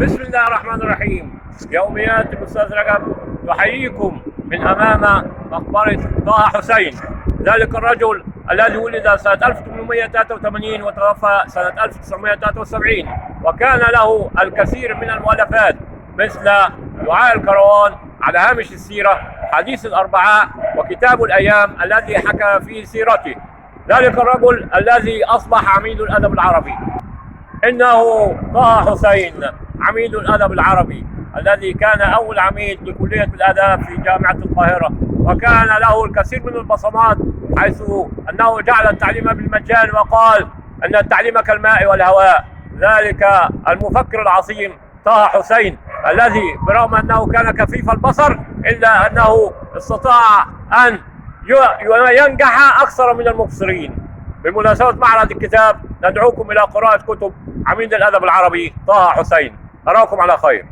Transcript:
بسم الله الرحمن الرحيم. يوميات الأستاذ رجب تحييكم من أمام مقبرة طه حسين، ذلك الرجل الذي ولد سنة 1883 وتوفى سنة 1973، وكان له الكثير من المؤلفات مثل دعاء الكروان، على هامش السيرة، حديث الأربعاء، وكتاب الأيام الذي حكى فيه سيرته. ذلك الرجل الذي أصبح عميد الأدب العربي إنه طه حسين، عميد الأدب العربي الذي كان أول عميد لكلية الآداب في جامعة القاهرة، وكان له الكثير من البصمات، حيث أنه جعل التعليم بالمجان وقال أن التعليم كالماء والهواء. ذلك المفكر العظيم طه حسين الذي برغم أنه كان كفيف البصر إلا أنه استطاع أن ينجح أكثر من المبصرين. بمناسبة معرض الكتاب ندعوكم إلى قراءة كتب عميد الأدب العربي طه حسين. أراكم على خير.